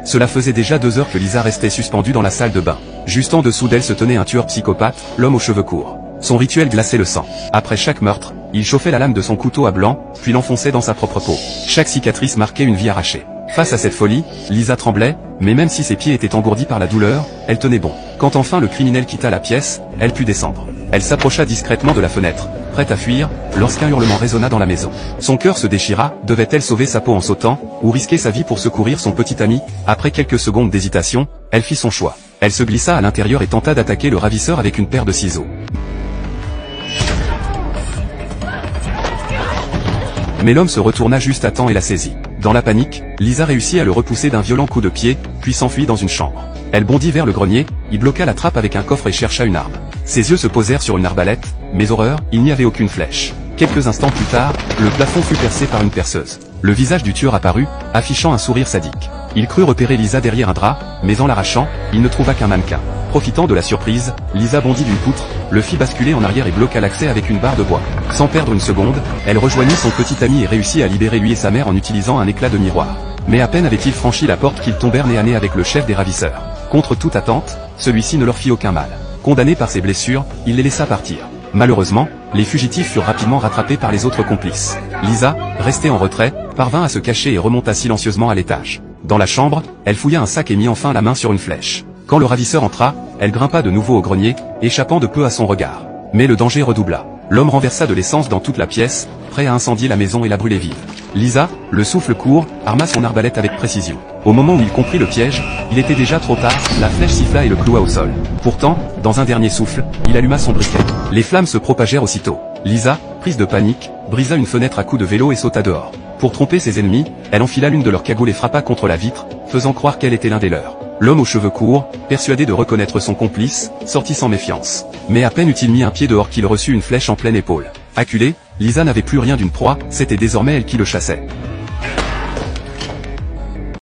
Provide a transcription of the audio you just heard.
Cela faisait déjà 2 heures que Lisa restait suspendue dans la salle de bain. Juste en dessous d'elle se tenait un tueur psychopathe, l'homme aux cheveux courts. Son rituel glaçait le sang. Après chaque meurtre, il chauffait la lame de son couteau à blanc, puis l'enfonçait dans sa propre peau. Chaque cicatrice marquait une vie arrachée. Face à cette folie, Lisa tremblait, mais même si ses pieds étaient engourdis par la douleur, elle tenait bon. Quand enfin le criminel quitta la pièce, elle put descendre. Elle s'approcha discrètement de la fenêtre, prête à fuir, lorsqu'un hurlement résonna dans la maison. Son cœur se déchira, devait-elle sauver sa peau en sautant, ou risquer sa vie pour secourir son petit ami? Après quelques secondes d'hésitation, elle fit son choix. Elle se glissa à l'intérieur et tenta d'attaquer le ravisseur avec une paire de ciseaux. Mais l'homme se retourna juste à temps et la saisit. Dans la panique, Lisa réussit à le repousser d'un violent coup de pied, puis s'enfuit dans une chambre. Elle bondit vers le grenier, y bloqua la trappe avec un coffre et chercha une arme. Ses yeux se posèrent sur une arbalète, mais horreur, il n'y avait aucune flèche. Quelques instants plus tard, le plafond fut percé par une perceuse. Le visage du tueur apparut, affichant un sourire sadique. Il crut repérer Lisa derrière un drap, mais en l'arrachant, il ne trouva qu'un mannequin. Profitant de la surprise, Lisa bondit d'une poutre, le fit basculer en arrière et bloqua l'accès avec une barre de bois. Sans perdre une seconde, elle rejoignit son petit ami et réussit à libérer lui et sa mère en utilisant un éclat de miroir. Mais à peine avait-il franchi la porte qu'ils tombèrent nez à nez avec le chef des ravisseurs. Contre toute attente, celui-ci ne leur fit aucun mal. Condamné par ses blessures, il les laissa partir. Malheureusement, les fugitifs furent rapidement rattrapés par les autres complices. Lisa, restée en retrait, parvint à se cacher et remonta silencieusement à l'étage. Dans la chambre, elle fouilla un sac et mit enfin la main sur une flèche. Quand le ravisseur entra, elle grimpa de nouveau au grenier, échappant de peu à son regard. Mais le danger redoubla. L'homme renversa de l'essence dans toute la pièce, prêt à incendier la maison et la brûler vive. Lisa, le souffle court, arma son arbalète avec précision. Au moment où il comprit le piège, il était déjà trop tard, la flèche siffla et le cloua au sol. Pourtant, dans un dernier souffle, il alluma son briquet. Les flammes se propagèrent aussitôt. Lisa, prise de panique, brisa une fenêtre à coups de vélo et sauta dehors. Pour tromper ses ennemis, elle enfila l'une de leurs cagoules et frappa contre la vitre, faisant croire qu'elle était l'un des leurs. L'homme aux cheveux courts, persuadé de reconnaître son complice, sortit sans méfiance. Mais à peine eut-il mis un pied dehors qu'il reçut une flèche en pleine épaule. Acculée, Lisa n'avait plus rien d'une proie, c'était désormais elle qui le chassait.